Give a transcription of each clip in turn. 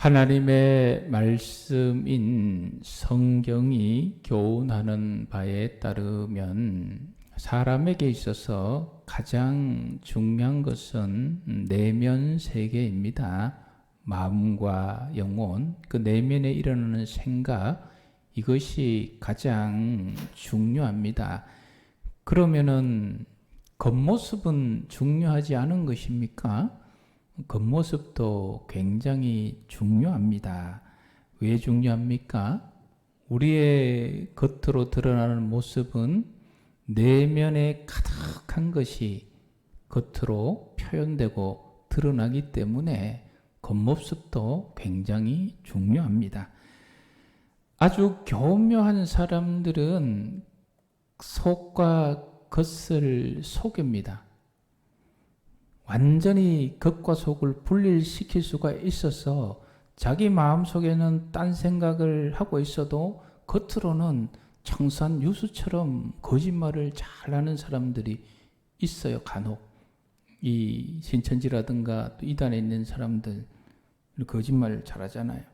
하나님의 말씀인 성경이 교훈하는 바에 따르면 사람에게 있어서 가장 중요한 것은 내면 세계입니다. 마음과 영혼, 그 내면에 일어나는 생각, 이것이 가장 중요합니다. 그러면은 겉모습은 중요하지 않은 것입니까? 겉모습도 굉장히 중요합니다. 왜 중요합니까? 우리의 겉으로 드러나는 모습은 내면에 가득한 것이 겉으로 표현되고 드러나기 때문에 겉모습도 굉장히 중요합니다. 아주 교묘한 사람들은 속과 겉을 속입니다. 완전히 겉과 속을 분리시킬 수가 있어서 자기 마음속에는 딴 생각을 하고 있어도 겉으로는 청산 유수처럼 거짓말을 잘하는 사람들이 있어요. 간혹 이 신천지라든가 또 이단에 있는 사람들 거짓말을 잘하잖아요.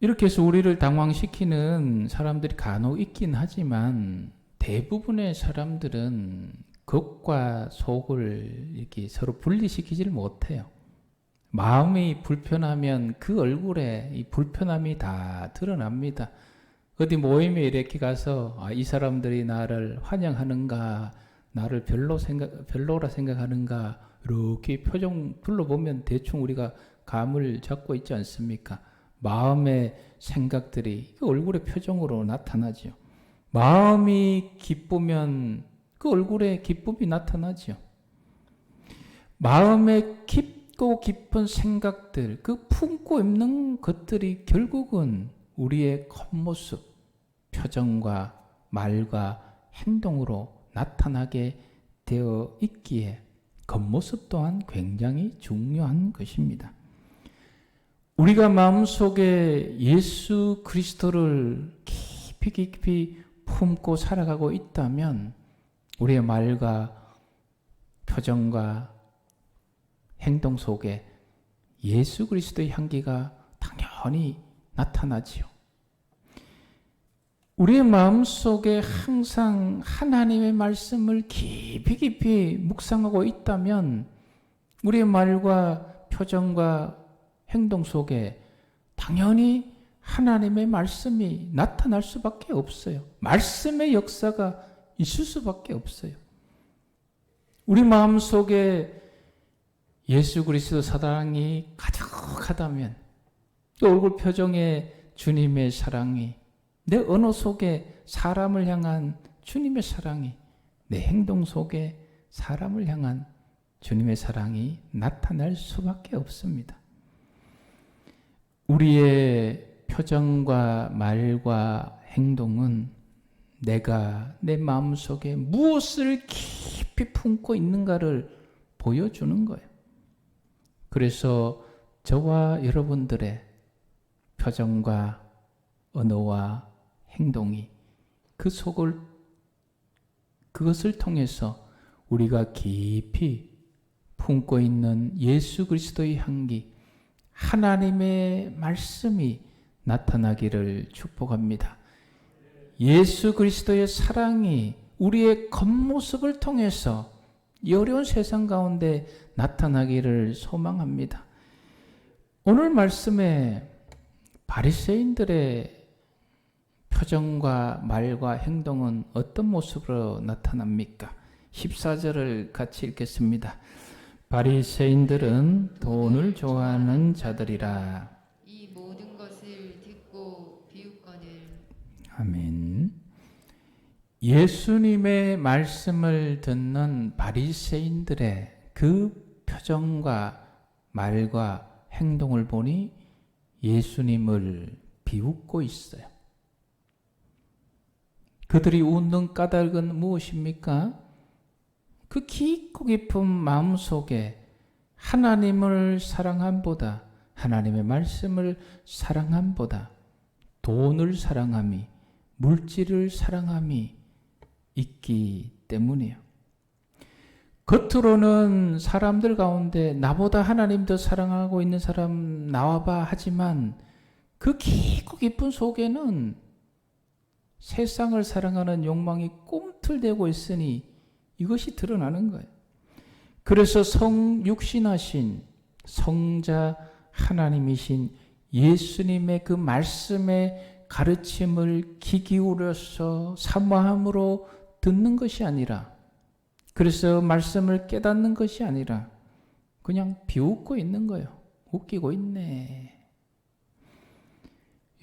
이렇게 해서 우리를 당황시키는 사람들이 간혹 있긴 하지만 대부분의 사람들은 겉과 속을 이렇게 서로 분리시키지를 못해요. 마음이 불편하면 그 얼굴에 이 불편함이 다 드러납니다. 어디 모임에 이렇게 가서 이 사람들이 나를 환영하는가, 나를 별로라 생각하는가, 이렇게 표정 둘러보면 대충 우리가 감을 잡고 있지 않습니까? 마음의 생각들이 그 얼굴의 표정으로 나타나죠. 마음이 기쁘면 그 얼굴에 기쁨이 나타나죠. 마음에 깊고 깊은 생각들, 그 품고 있는 것들이 결국은 우리의 겉모습, 표정과 말과 행동으로 나타나게 되어 있기에 겉모습 또한 굉장히 중요한 것입니다. 우리가 마음속에 예수 그리스도를 깊이 품고 살아가고 있다면 우리의 말과 표정과 행동 속에 예수 그리스도의 향기가 당연히 나타나지요. 우리의 마음속에 항상 하나님의 말씀을 깊이 묵상하고 있다면 우리의 말과 표정과 행동 속에 당연히 하나님의 말씀이 나타날 수밖에 없어요. 말씀의 역사가 있을 수밖에 없어요. 우리 마음속에 예수 그리스도 사랑이 가득하다면 그 얼굴 표정에 주님의 사랑이, 내 언어 속에 사람을 향한 주님의 사랑이, 내 행동 속에 사람을 향한 주님의 사랑이 나타날 수밖에 없습니다. 우리의 표정과 말과 행동은 내가 내 마음속에 무엇을 깊이 품고 있는가를 보여주는 거예요. 그래서 저와 여러분들의 표정과 언어와 행동이 그것을 통해서 우리가 깊이 품고 있는 예수 그리스도의 향기, 하나님의 말씀이 나타나기를 축복합니다. 예수 그리스도의 사랑이 우리의 겉모습을 통해서 이 어려운 세상 가운데 나타나기를 소망합니다. 오늘 말씀에 바리새인들의 표정과 말과 행동은 어떤 모습으로 나타납니까? 14절을 같이 읽겠습니다. 바리새인들은 돈을 좋아하는 자들이라. 이 모든 것을 듣고 비웃거늘. 아멘. 예수님의 말씀을 듣는 바리새인들의 그 표정과 말과 행동을 보니 예수님을 비웃고 있어요. 그들이 웃는 까닭은 무엇입니까? 그 깊고 깊은 마음속에 하나님을 사랑함보다, 하나님의 말씀을 사랑함보다 돈을 사랑함이, 물질을 사랑함이 있기 때문이에요. 겉으로는 사람들 가운데 나보다 하나님 더 사랑하고 있는 사람 나와봐 하지만 그 깊고 깊은 속에는 세상을 사랑하는 욕망이 꿈틀대고 있으니 이것이 드러나는 거예요. 그래서 육신하신 성자 하나님이신 예수님의 그 말씀의 가르침을 귀 기울여서 사모함으로 듣는 것이 아니라, 그래서 말씀을 깨닫는 것이 아니라 그냥 비웃고 있는 거예요. 웃기고 있네.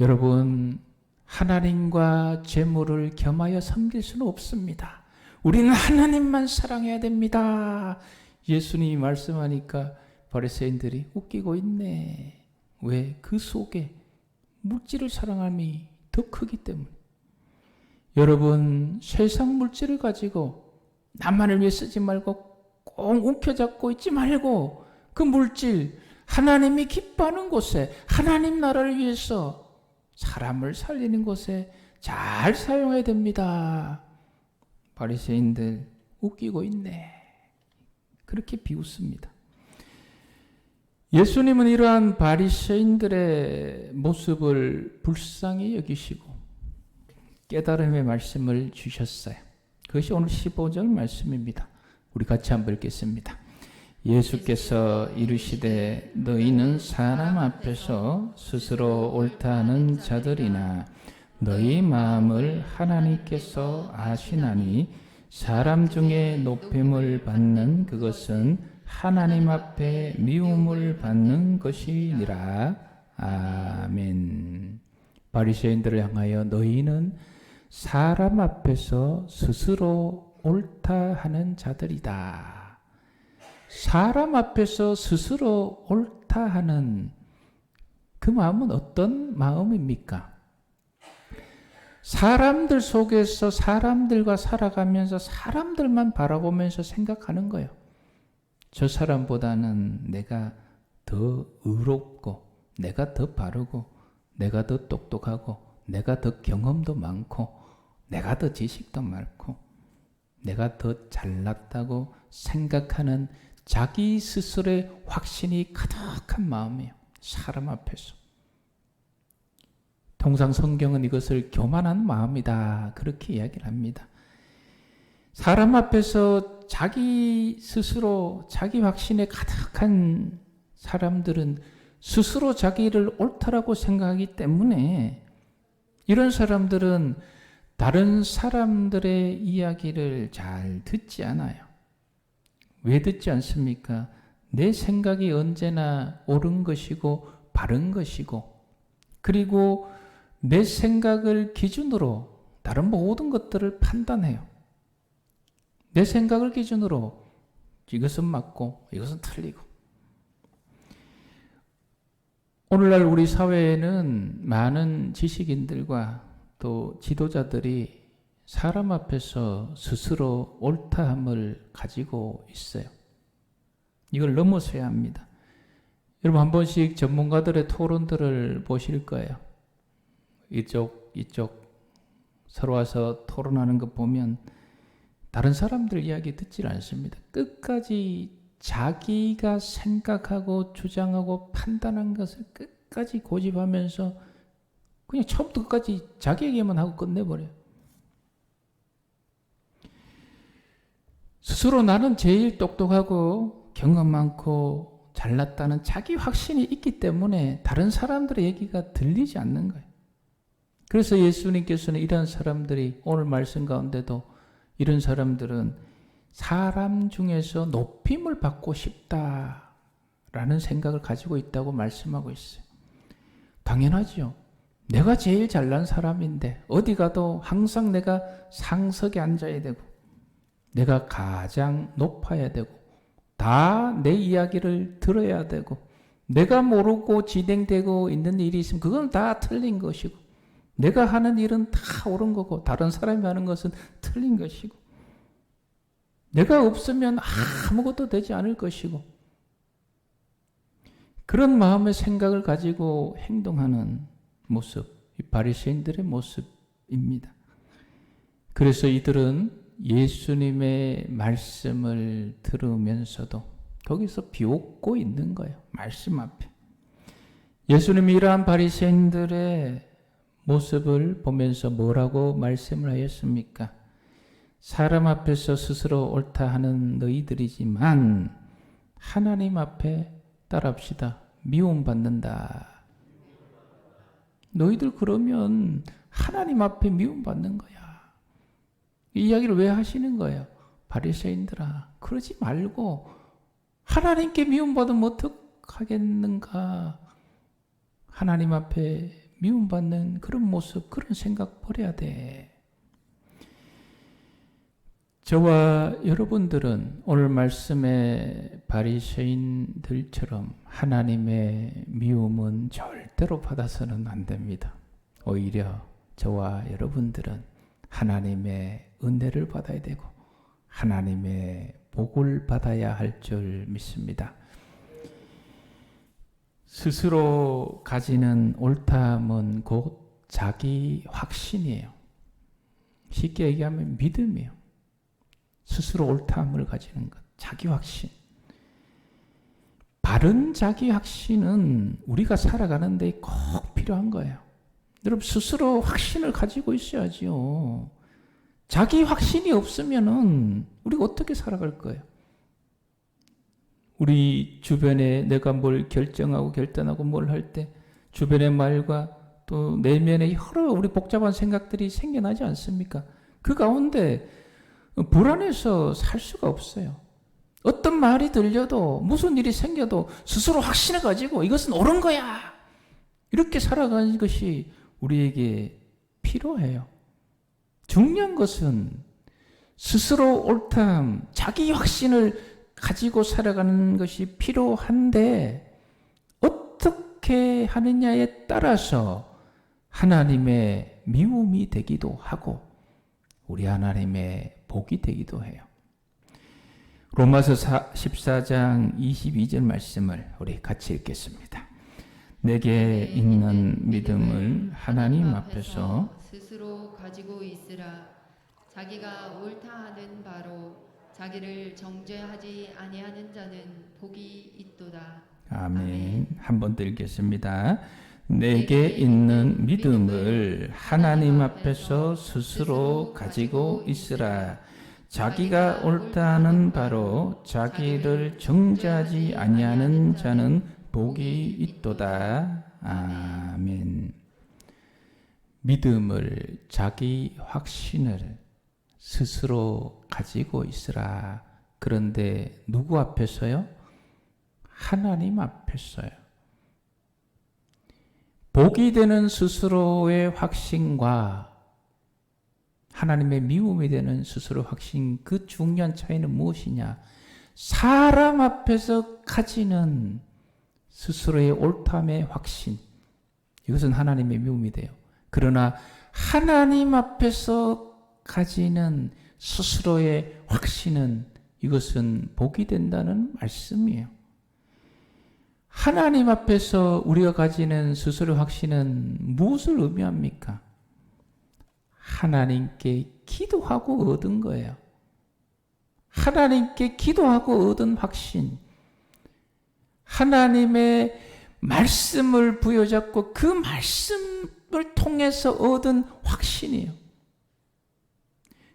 여러분, 하나님과 재물을 겸하여 섬길 수는 없습니다. 우리는 하나님만 사랑해야 됩니다. 예수님이 말씀하니까 바리새인들이 웃기고 있네. 왜? 그 속에 물질을 사랑함이 더 크기 때문에. 여러분, 세상 물질을 가지고 나만을 위해 쓰지 말고 꼭 움켜잡고 있지 말고 그 물질, 하나님이 기뻐하는 곳에, 하나님 나라를 위해서 사람을 살리는 곳에 잘 사용해야 됩니다. 바리새인들 웃기고 있네. 그렇게 비웃습니다. 예수님은 이러한 바리새인들의 모습을 불쌍히 여기시고 깨달음의 말씀을 주셨어요. 그것이 오늘 15절 말씀입니다. 우리 같이 한번 읽겠습니다. 예수께서 이르시되 너희는 사람 앞에서 스스로 옳다 하는 자들이나 너희 마음을 하나님께서 아시나니 사람 중에 높임을 받는 그것은 하나님 앞에 미움을 받는 것이니라. 아멘. 바리새인들을 향하여 너희는 사람 앞에서 스스로 옳다 하는 자들이다. 사람 앞에서 스스로 옳다 하는 그 마음은 어떤 마음입니까? 사람들 속에서 사람들과 살아가면서 사람들만 바라보면서 생각하는 거예요. 저 사람보다는 내가 더 의롭고, 내가 더 바르고, 내가 더 똑똑하고, 내가 더 경험도 많고, 내가 더 지식도 많고, 내가 더 잘났다고 생각하는 자기 스스로의 확신이 가득한 마음이에요. 사람 앞에서. 통상 성경은 이것을 교만한 마음이다, 그렇게 이야기를 합니다. 사람 앞에서 자기 스스로 자기 확신에 가득한 사람들은 스스로 자기를 옳다라고 생각하기 때문에 이런 사람들은 다른 사람들의 이야기를 잘 듣지 않아요. 왜 듣지 않습니까? 내 생각이 언제나 옳은 것이고 바른 것이고, 그리고 내 생각을 기준으로 다른 모든 것들을 판단해요. 내 생각을 기준으로 이것은 맞고 이것은 틀리고. 오늘날 우리 사회에는 많은 지식인들과 또 지도자들이 사람 앞에서 스스로 옳다함을 가지고 있어요. 이걸 넘어서야 합니다. 여러분, 한 번씩 전문가들의 토론들을 보실 거예요. 이쪽 서로 와서 토론하는 거 보면 다른 사람들 이야기 듣질 않습니다. 끝까지 자기가 생각하고 주장하고 판단한 것을 끝까지 고집하면서 그냥 처음부터 끝까지 자기 얘기만 하고 끝내버려요. 스스로 나는 제일 똑똑하고 경험 많고 잘났다는 자기 확신이 있기 때문에 다른 사람들의 얘기가 들리지 않는 거예요. 그래서 예수님께서는 이런 사람들이, 오늘 말씀 가운데도 이런 사람들은 사람 중에서 높임을 받고 싶다라는 생각을 가지고 있다고 말씀하고 있어요. 당연하죠. 내가 제일 잘난 사람인데 어디 가도 항상 내가 상석에 앉아야 되고, 내가 가장 높아야 되고, 다 내 이야기를 들어야 되고, 내가 모르고 진행되고 있는 일이 있으면 그건 다 틀린 것이고, 내가 하는 일은 다 옳은 거고 다른 사람이 하는 것은 틀린 것이고, 내가 없으면 아무것도 되지 않을 것이고, 그런 마음의 생각을 가지고 행동하는 모습, 이 바리새인들의 모습입니다. 그래서 이들은 예수님의 말씀을 들으면서도 거기서 비웃고 있는 거예요. 말씀 앞에. 예수님이 이러한 바리새인들의 모습을 보면서 뭐라고 말씀을 하였습니까? 사람 앞에서 스스로 옳다 하는 너희들이지만 하나님 앞에 따라합시다. 미움받는다. 너희들 그러면 하나님 앞에 미움받는 거야. 이 이야기를 왜 하시는 거예요? 바리새인들아, 그러지 말고 하나님께 미움받으면 어떡하겠는가? 하나님 앞에 미움받는 그런 모습, 그런 생각 버려야 돼. 저와 여러분들은 오늘 말씀의 바리새인들처럼 하나님의 미움은 절대로 받아서는 안 됩니다. 오히려 저와 여러분들은 하나님의 은혜를 받아야 되고 하나님의 복을 받아야 할 줄 믿습니다. 스스로 가지는 옳다함은 곧 자기 확신이에요. 쉽게 얘기하면 믿음이에요. 스스로 옳다함을 가지는 것, 자기 확신. 바른 자기 확신은 우리가 살아가는 데 꼭 필요한 거예요. 여러분 스스로 확신을 가지고 있어야지요. 자기 확신이 없으면은 우리가 어떻게 살아갈 거예요? 우리 주변에 내가 뭘 결정하고 결단하고 뭘 할 때 주변의 말과 또 내면에 여러 우리 복잡한 생각들이 생겨나지 않습니까? 그 가운데 불안해서 살 수가 없어요. 어떤 말이 들려도 무슨 일이 생겨도 스스로 확신을 가지고 이것은 옳은 거야. 이렇게 살아가는 것이 우리에게 필요해요. 중요한 것은 스스로 옳다함, 자기 확신을 가지고 살아가는 것이 필요한데 어떻게 하느냐에 따라서 하나님의 미움이 되기도 하고 우리 하나님의 복이 되기도 해요. 로마서 14장 22절 말씀을 우리 같이 읽겠습니다. 내게 있는 믿음을 하나님 앞에서 스스로 가지고 있으라. 자기가 옳다 하는 바로 자기를 정죄하지 아니하는 자는 복이 있도다. 아멘. 한 번 더 읽겠습니다. 내게 있는 믿음을 하나님 앞에서 스스로 가지고 있으라. 자기가 옳다 하는 바로 자기를 정죄하지 아니하는 자는 복이 있도다. 아멘. 믿음을, 자기 확신을 스스로 가지고 있으라. 그런데 누구 앞에서요? 하나님 앞에서요. 복이 되는 스스로의 확신과 하나님의 미움이 되는 스스로 확신, 그 중요한 차이는 무엇이냐? 사람 앞에서 가지는 스스로의 옳다함의 확신, 이것은 하나님의 미움이 돼요. 그러나 하나님 앞에서 가지는 스스로의 확신은 이것은 복이 된다는 말씀이에요. 하나님 앞에서 우리가 가지는 스스로의 확신은 무엇을 의미합니까? 하나님께 기도하고 얻은 거예요. 하나님께 기도하고 얻은 확신. 하나님의 말씀을 부여잡고 그 말씀을 통해서 얻은 확신이에요.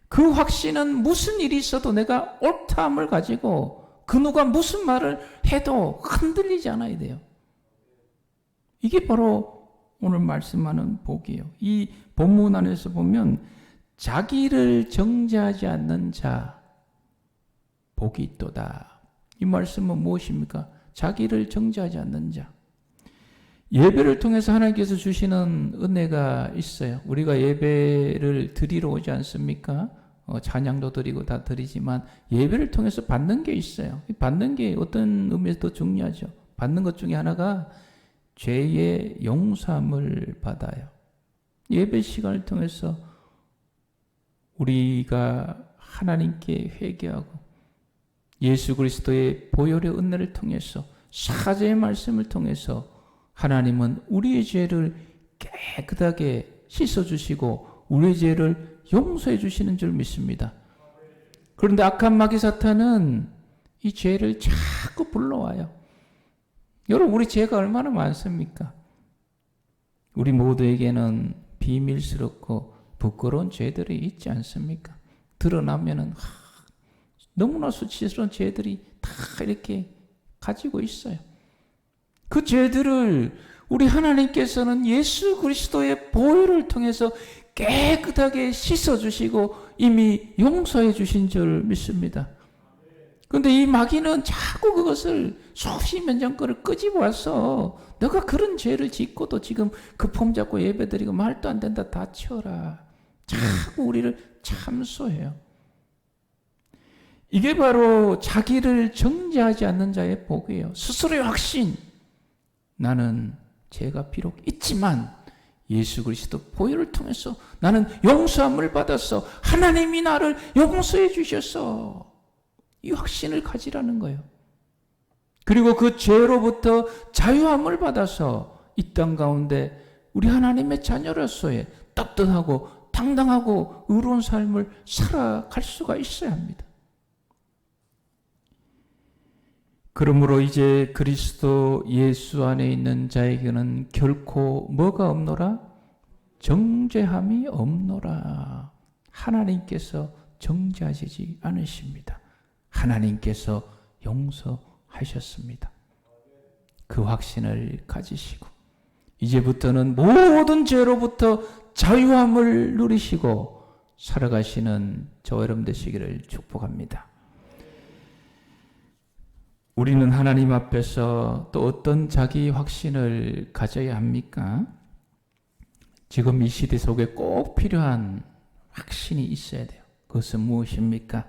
그 확신은 무슨 일이 있어도 내가 옳다함을 가지고 그 누가 무슨 말을 해도 흔들리지 않아야 돼요. 이게 바로 오늘 말씀하는 복이에요. 이 본문 안에서 보면 자기를 정죄하지 않는 자 복이 있도다. 이 말씀은 무엇입니까? 자기를 정죄하지 않는 자. 예배를 통해서 하나님께서 주시는 은혜가 있어요. 우리가 예배를 드리러 오지 않습니까? 찬양도 드리고 다 드리지만 예배를 통해서 받는 게 있어요. 받는 게 어떤 의미에서 더 중요하죠. 받는 것 중에 하나가 죄의 용서함을 받아요. 예배 시간을 통해서 우리가 하나님께 회개하고 예수 그리스도의 보혈의 은혜를 통해서 사죄의 말씀을 통해서 하나님은 우리의 죄를 깨끗하게 씻어주시고 우리의 죄를 용서해 주시는 줄 믿습니다. 그런데 악한 마귀 사탄은 이 죄를 자꾸 불러와요. 여러분, 우리 죄가 얼마나 많습니까? 우리 모두에게는 비밀스럽고 부끄러운 죄들이 있지 않습니까? 드러나면은 너무나 수치스러운 죄들이 다 이렇게 가지고 있어요. 그 죄들을 우리 하나님께서는 예수 그리스도의 보혈을 통해서 깨끗하게 씻어주시고 이미 용서해 주신 줄 믿습니다. 그런데 이 마귀는 자꾸 그것을 수십년 전 거를 끄집어와서 너가 그런 죄를 짓고도 지금 그 폼 잡고 예배드리고 말도 안 된다 다 치워라. 자꾸 우리를 참소해요. 이게 바로 자기를 정죄하지 않는 자의 복이에요. 스스로의 확신. 나는 죄가 비록 있지만 예수 그리스도 보혈을 통해서 나는 용서함을 받았어. 하나님이 나를 용서해 주셨어. 이 확신을 가지라는 거예요. 그리고 그 죄로부터 자유함을 받아서 이 땅 가운데 우리 하나님의 자녀로서의 떳떳하고 당당하고 의로운 삶을 살아갈 수가 있어야 합니다. 그러므로 이제 그리스도 예수 안에 있는 자에게는 결코 뭐가 없노라? 정죄함이 없노라. 하나님께서 정죄하시지 않으십니다. 하나님께서 용서하셨습니다. 그 확신을 가지시고 이제부터는 모든 죄로부터 자유함을 누리시고 살아가시는 저와 여러분 되시기를 축복합니다. 우리는 하나님 앞에서 또 어떤 자기 확신을 가져야 합니까? 지금 이 시대 속에 꼭 필요한 확신이 있어야 돼요. 그것은 무엇입니까?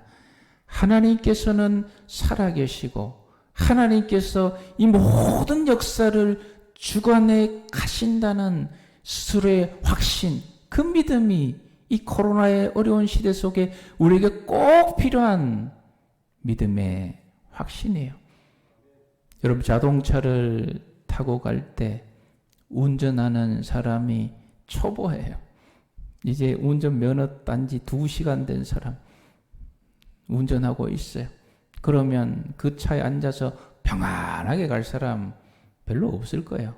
하나님께서는 살아계시고 하나님께서 이 모든 역사를 주관해 가신다는 스스로의 확신, 그 믿음이 이 코로나의 어려운 시대 속에 우리에게 꼭 필요한 믿음의 확신이에요. 여러분, 자동차를 타고 갈 때 운전하는 사람이 초보예요. 이제 운전면허 딴 지 2시간 된 사람 운전하고 있어요. 그러면 그 차에 앉아서 평안하게 갈 사람 별로 없을 거예요.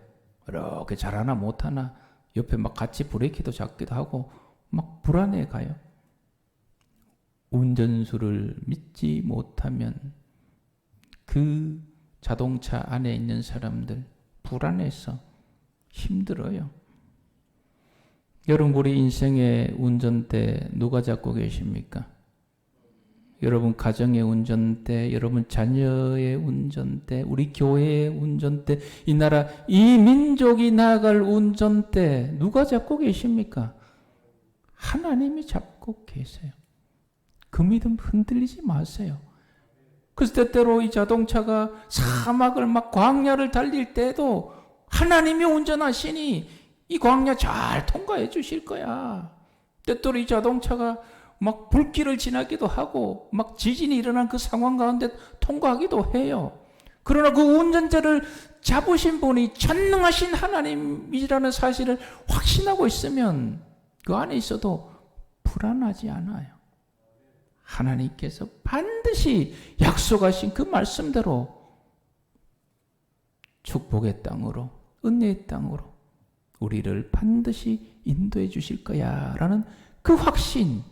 이렇게 잘하나 못하나 옆에 막 같이 브레이크도 잡기도 하고 막 불안해 가요. 운전수를 믿지 못하면 그 자동차 안에 있는 사람들 불안해서 힘들어요. 여러분, 우리 인생의 운전대 누가 잡고 계십니까? 여러분 가정의 운전대, 여러분 자녀의 운전대, 우리 교회의 운전대, 이 나라, 이 민족이 나아갈 운전대 누가 잡고 계십니까? 하나님이 잡고 계세요. 그 믿음 흔들리지 마세요. 그래서 때때로 이 자동차가 사막을 막 광야를 달릴 때도 하나님이 운전하시니 이 광야 잘 통과해 주실 거야. 때때로 이 자동차가 막 불길을 지나기도 하고 막 지진이 일어난 그 상황 가운데 통과하기도 해요. 그러나 그 운전자를 잡으신 분이 전능하신 하나님이라는 사실을 확신하고 있으면 그 안에 있어도 불안하지 않아요. 하나님께서 반드시 약속하신 그 말씀대로 축복의 땅으로, 은혜의 땅으로 우리를 반드시 인도해 주실 거야 라는 그 확신,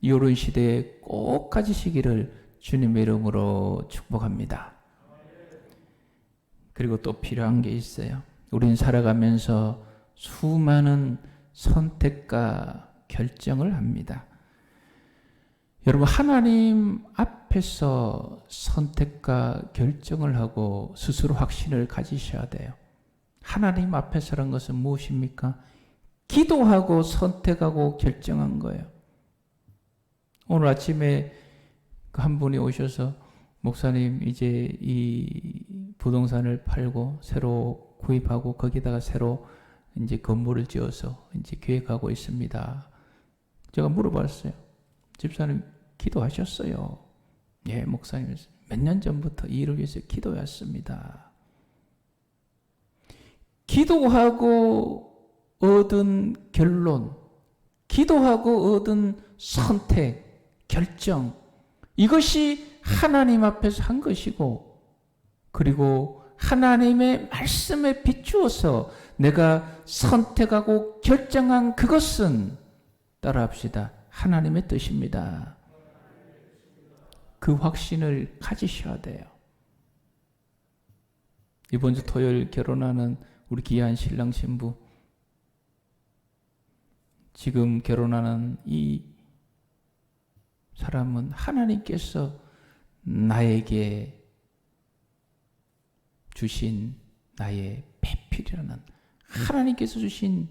이런 시대에 꼭 가지시기를 주님의 이름으로 축복합니다. 그리고 또 필요한 게 있어요. 우린 살아가면서 수많은 선택과 결정을 합니다. 여러분, 하나님 앞에서 선택과 결정을 하고 스스로 확신을 가지셔야 돼요. 하나님 앞에서란 것은 무엇입니까? 기도하고 선택하고 결정한 거예요. 오늘 아침에 한 분이 오셔서 목사님, 이제 이 부동산을 팔고 새로 구입하고 거기다가 새로 이제 건물을 지어서 이제 계획하고 있습니다. 제가 물어봤어요. 집사님 기도하셨어요? 예, 목사님 몇 년 전부터 이 일을 위해서 기도했습니다. 기도하고 얻은 결론, 기도하고 얻은 선택, 결정, 이것이 하나님 앞에서 한 것이고, 그리고 하나님의 말씀에 비추어서 내가 선택하고 결정한 그것은, 따라합시다, 하나님의 뜻입니다. 그 확신을 가지셔야 돼요. 이번 주 토요일 결혼하는 우리 귀한 신랑 신부, 지금 결혼하는 이 사람은 하나님께서 나에게 주신 나의 배필이라는, 하나님께서 주신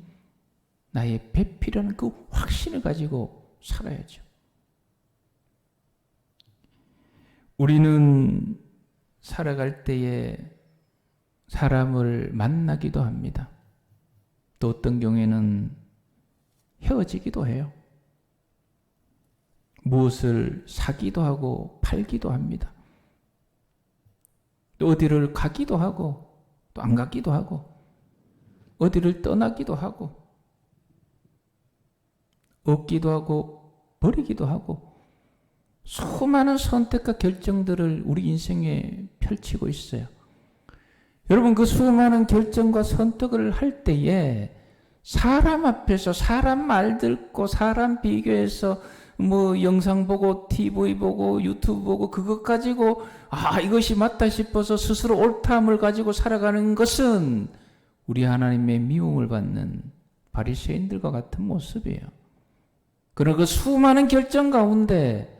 나의 배필이라는 그 확신을 가지고 살아야죠. 우리는 살아갈 때에 사람을 만나기도 합니다. 또 어떤 경우에는 헤어지기도 해요. 무엇을 사기도 하고 팔기도 합니다. 또 어디를 가기도 하고 또 안 가기도 하고, 어디를 떠나기도 하고, 얻기도 하고 버리기도 하고, 수많은 선택과 결정들을 우리 인생에 펼치고 있어요. 여러분, 그 수많은 결정과 선택을 할 때에 사람 앞에서 사람 말 듣고 사람 비교해서 뭐 영상 보고 TV 보고 유튜브 보고 그것 가지고 이것이 맞다 싶어서 스스로 옳다함을 가지고 살아가는 것은 우리 하나님의 미움을 받는 바리새인들과 같은 모습이에요. 그러나 그 수많은 결정 가운데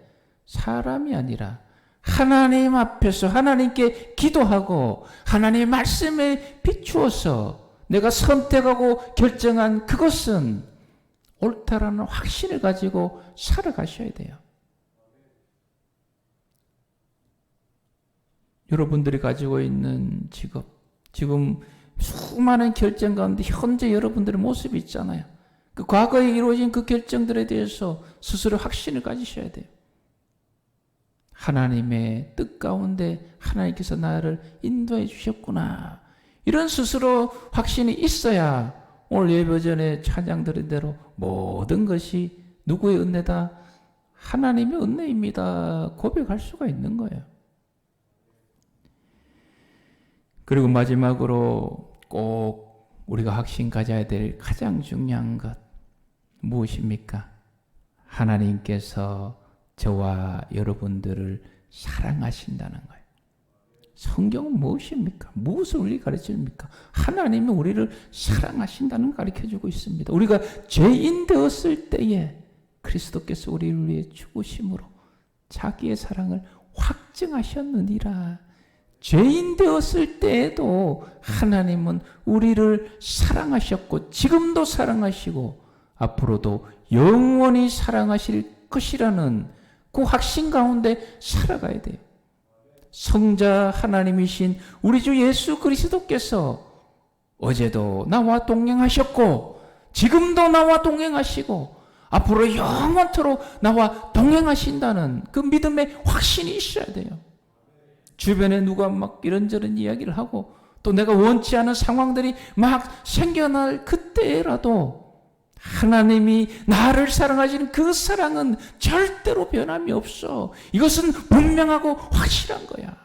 사람이 아니라 하나님 앞에서 하나님께 기도하고 하나님의 말씀에 비추어서 내가 선택하고 결정한 그것은 옳다라는 확신을 가지고 살아가셔야 돼요. 여러분들이 가지고 있는 직업, 지금 수많은 결정 가운데 현재 여러분들의 모습이 있잖아요. 그 과거에 이루어진 그 결정들에 대해서 스스로 확신을 가지셔야 돼요. 하나님의 뜻 가운데 하나님께서 나를 인도해 주셨구나, 이런 스스로 확신이 있어야 오늘 예배 전에 찬양 드린 대로 모든 것이 누구의 은혜다? 하나님의 은혜입니다 고백할 수가 있는 거예요. 그리고 마지막으로 꼭 우리가 확신 가져야 될 가장 중요한 것 무엇입니까? 하나님께서 저와 여러분들을 사랑하신다는 거예요. 성경은 무엇입니까? 무엇을 우리 가르칩니까? 하나님이 우리를 사랑하신다는 걸 가르쳐주고 있습니다. 우리가 죄인 되었을 때에 그리스도께서 우리를 위해 죽으심으로 자기의 사랑을 확증하셨느니라. 죄인 되었을 때에도 하나님은 우리를 사랑하셨고 지금도 사랑하시고 앞으로도 영원히 사랑하실 것이라는 그 확신 가운데 살아가야 돼요. 성자 하나님이신 우리 주 예수 그리스도께서 어제도 나와 동행하셨고 지금도 나와 동행하시고 앞으로 영원토록 나와 동행하신다는 그 믿음의 확신이 있어야 돼요. 주변에 누가 막 이런저런 이야기를 하고 또 내가 원치 않은 상황들이 막 생겨날 그때라도 하나님이 나를 사랑하시는 그 사랑은 절대로 변함이 없어. 이것은 분명하고 확실한 거야.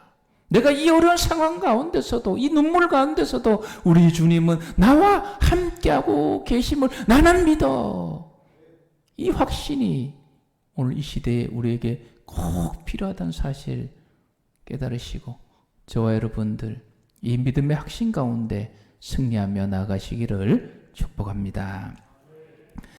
내가 이 어려운 상황 가운데서도 이 눈물 가운데서도 우리 주님은 나와 함께하고 계심을 나는 믿어. 이 확신이 오늘 이 시대에 우리에게 꼭 필요하다는 사실 깨달으시고 저와 여러분들 이 믿음의 확신 가운데 승리하며 나가시기를 축복합니다.